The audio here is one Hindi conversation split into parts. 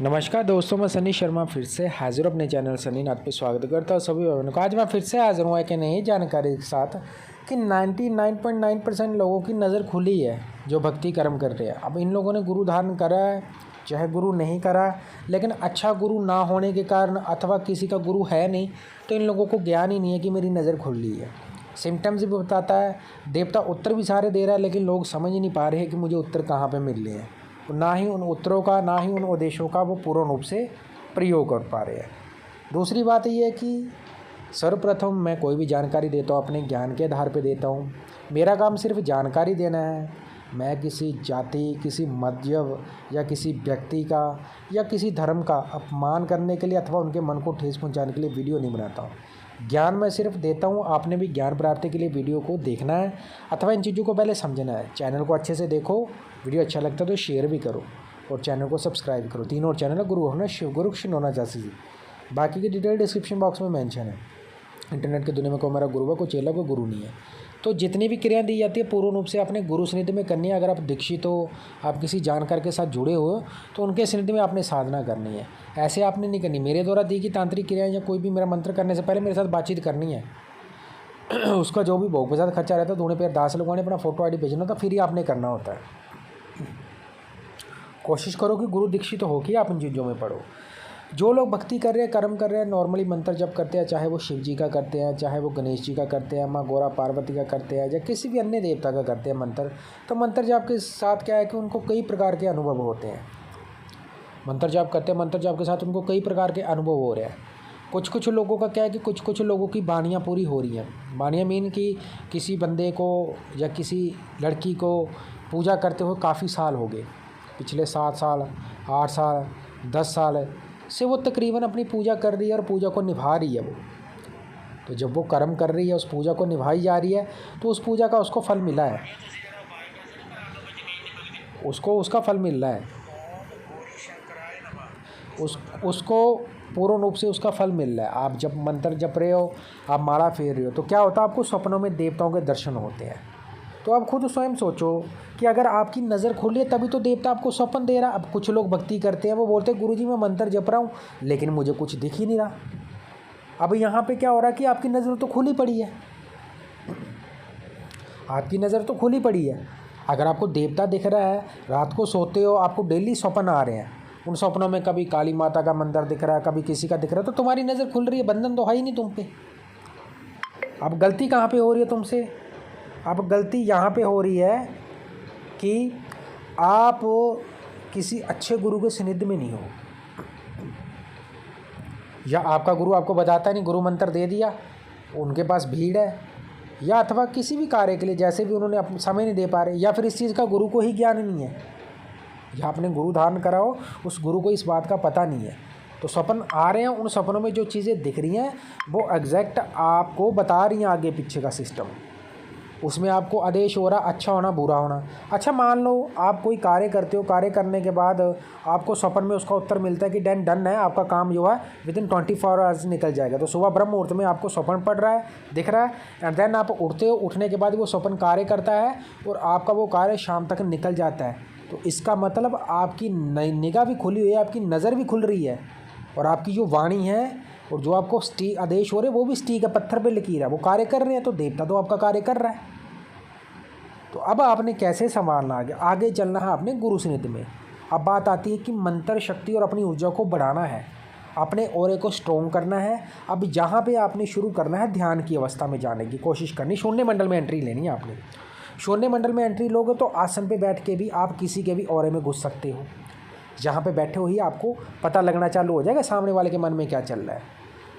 नमस्कार दोस्तों, मैं सनी शर्मा फिर से हाजिर अपने चैनल सनी नाथ पे स्वागत करता हूँ सभी भाइयों को। आज मैं फिर से हाजिर हुआ एक नई जानकारी के साथ कि 99.9% लोगों की नज़र खुली है जो भक्ति कर्म कर रहे हैं। अब इन लोगों ने गुरु धारण करा है, चाहे गुरु नहीं करा, लेकिन अच्छा गुरु ना होने के कारण अथवा किसी का गुरु है नहीं तो इन लोगों को ज्ञान ही नहीं है कि मेरी नज़र खुल रही है। सिम्टम्स भी बताता है, देवता उत्तर भी सारे दे रहा है, लेकिन लोग समझ ही नहीं पा रहे हैं कि मुझे उत्तर कहाँ पर मिल रहे हैं। ना ही उन उत्तरों का, ना ही उन उद्देश्यों का वो पूर्ण रूप से प्रयोग कर पा रहे हैं। दूसरी बात ये है कि सर्वप्रथम मैं कोई भी जानकारी देता हूँ अपने ज्ञान के आधार पर देता हूँ। मेरा काम सिर्फ जानकारी देना है। मैं किसी जाति, किसी मजहब या किसी व्यक्ति का या किसी धर्म का अपमान करने के लिए अथवा उनके मन को ठेस पहुँचाने के लिए वीडियो नहीं बनाता हूँ। ज्ञान मैं सिर्फ देता हूँ। आपने भी ज्ञान प्राप्ति के लिए वीडियो को देखना है अथवा इन चीज़ों को पहले समझना है। चैनल को अच्छे से देखो, वीडियो अच्छा लगता है तो शेयर भी करो और चैनल को सब्सक्राइब करो। तीनों और चैनल है, गुरु होना शिव गुरु नोना जासी जी। बाकी की डिटेल डिस्क्रिप्शन बॉक्स में मेंशन है। इंटरनेट की दुनिया में कोई हमारा गुरु है, कोई चेला, कोई गुरु नहीं है। तो जितनी भी क्रियाएं दी जाती है पूर्ण रूप से अपने गुरु सन्निधि में करनी है। अगर आप दीक्षित हो, आप किसी जानकार के साथ जुड़े हो तो उनके सन्निधि में आपने साधना करनी है। ऐसे आपने नहीं करनी। मेरे द्वारा दी गई तांत्रिक क्रियाएं या कोई भी मेरा मंत्र करने से पहले मेरे साथ बातचीत करनी है। उसका जो भी भोग प्रसाद खर्चा रहता है, दोनों पैर दास लगवाने, अपना फोटो आईडी भेजना होता है, फिर ही आपने करना होता है। कोशिश करो कि गुरु दीक्षित हो कि आप इन चीज़ों में पढ़ो। जो लोग भक्ति कर रहे हैं, कर्म कर रहे हैं, नॉर्मली मंत्र जप करते हैं, चाहे वो शिव जी का करते हैं, चाहे वो गणेश जी का करते हैं, माँ गौरा पार्वती का करते हैं, या किसी भी अन्य देवता का करते हैं मंत्र, तो मंत्र जाप के साथ क्या है कि उनको कई प्रकार के अनुभव होते हैं। मंत्र जाप करते हैं, मंत्र जाप के साथ उनको कई प्रकार के अनुभव हो रहे हैं। कुछ लोगों का क्या है कि कुछ लोगों की बाणियाँ पूरी हो रही हैं। बाणियाँ मीन कि किसी बंदे को या किसी लड़की को पूजा करते हुए काफ़ी साल हो गए, पिछले 7 साल, 8 साल, 10 साल से वो तकरीबन अपनी पूजा कर रही है और पूजा को निभा रही है वो। तो जब वो कर्म कर रही है, उस पूजा को निभाई जा रही है, तो उस पूजा का उसको फल मिला है, उसको उसका फल मिल रहा है, उसको पूर्ण रूप से उसका फल मिल रहा है। आप जब मंत्र जप रहे हो, आप माला फेर रहे हो, तो क्या होता है, आपको सपनों में देवताओं के दर्शन होते हैं। तो आप खुद स्वयं सोचो कि अगर आपकी नज़र खुली है तभी तो देवता आपको स्वप्न दे रहा है। अब कुछ लोग भक्ति करते हैं, वो बोलते हैं गुरुजी मैं मंत्र जप रहा हूँ लेकिन मुझे कुछ दिख ही नहीं रहा। अब यहाँ पे क्या हो रहा है कि आपकी नज़र तो खुली पड़ी है, आपकी नज़र तो खुली पड़ी है। अगर आपको देवता दिख रहा है, रात को सोते हो, आपको डेली स्वप्न आ रहे हैं, उन स्वप्नों में कभी काली माता का मंदिर दिख रहा है, कभी किसी का दिख रहा है, तो तुम्हारी नज़र खुल रही है, बंधन तो है ही नहीं तुम पे। अब गलती कहाँ पे हो रही है तुमसे? अब गलती यहाँ पे हो रही है कि आप किसी अच्छे गुरु के सानिध्य में नहीं हो, या आपका गुरु आपको बताता नहीं, गुरु मंत्र दे दिया, उनके पास भीड़ है, या अथवा किसी भी कार्य के लिए जैसे भी उन्होंने अपना समय नहीं दे पा रहे, या फिर इस चीज़ का गुरु को ही ज्ञान नहीं है, या आपने गुरु धारण करा हो उस गुरु को इस बात का पता नहीं है। तो स्वप्न आ रहे हैं, उन सपनों में जो चीज़ें दिख रही हैं वो एग्जैक्ट आपको बता रही हैं आगे पीछे का सिस्टम। उसमें आपको आदेश हो रहा अच्छा होना, बुरा होना। अच्छा मान लो आप कोई कार्य करते हो, कार्य करने के बाद आपको स्वप्न में उसका उत्तर मिलता है कि डन है, आपका काम जो है विदिन 24 आवर्स निकल जाएगा। तो सुबह ब्रह्म मुहूर्त में आपको स्वप्न पड़ रहा है, दिख रहा है, एंड देन आप उठते हो, उठने के बाद वो स्वप्न कार्य करता है और आपका वो कार्य शाम तक निकल जाता है। तो इसका मतलब आपकी निगाह भी खुली हुई है, आपकी नज़र भी खुल रही है, और आपकी जो वाणी है और जो आपको आदेश हो रहे हैं वो भी स्टी का पत्थर पे लकीर है, वो कार्य कर रहे हैं। तो देवता तो आपका कार्य कर रहा है। तो अब आपने कैसे संभालना, आगे चलना है आपने गुरु सानिध्य में। अब बात आती है कि मंत्र शक्ति और अपनी ऊर्जा को बढ़ाना है, अपने ऑरे को स्ट्रॉन्ग करना है। अब यहाँ पे आपने शुरू करना है ध्यान की अवस्था में जाने की कोशिश करनी, शून्य मंडल में एंट्री लेनी है आपने। शून्य मंडल में एंट्री लोगे तो आसन पे बैठ के भी आप किसी के भी ऑरे में घुस सकते हो। जहाँ पे बैठे हो ही आपको पता लगना चालू हो जाएगा सामने वाले के मन में क्या चल रहा है।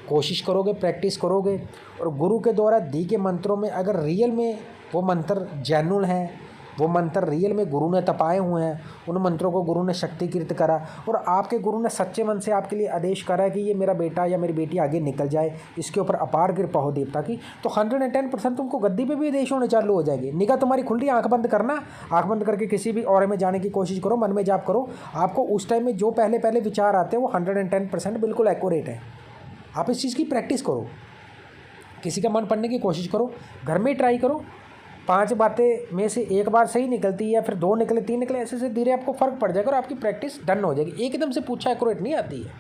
कोशिश करोगे, प्रैक्टिस करोगे, और गुरु के द्वारा दी के मंत्रों में अगर रियल में वो मंत्र जेन्युइन है, वो मंत्र रियल में गुरु ने तपाए हुए हैं, उन मंत्रों को गुरु ने शक्तिकृत करा और आपके गुरु ने सच्चे मन से आपके लिए आदेश करा है कि ये मेरा बेटा या मेरी बेटी आगे निकल जाए, इसके ऊपर अपार कृपा हो देवता की, तो 110% तुमको गद्दी पे भी आदेश होने चालू हो जाएगी। निगाह तुम्हारी खुल रही है, आंख बंद करना, आंख बंद करके किसी भी ऑरे में जाने की कोशिश करो, मन में जाप करो। आपको उस टाइम में जो पहले विचार आते हैं वो 110% बिल्कुल एक्यूरेट है। आप इस चीज़ की प्रैक्टिस करो, किसी का मन पढ़ने की कोशिश करो, घर में ट्राई करो, 5 बातें में से एक बार सही निकलती है या फिर 2 निकले 3 निकले, ऐसे से धीरे आपको फ़र्क पड़ जाएगा और आपकी प्रैक्टिस डन हो जाएगी। एकदम से पूछा एक्यूरेट नहीं आती है।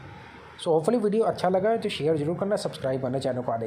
सो होपफुली वीडियो अच्छा लगा है तो शेयर जरूर करना, सब्सक्राइब करना चैनल को आगे।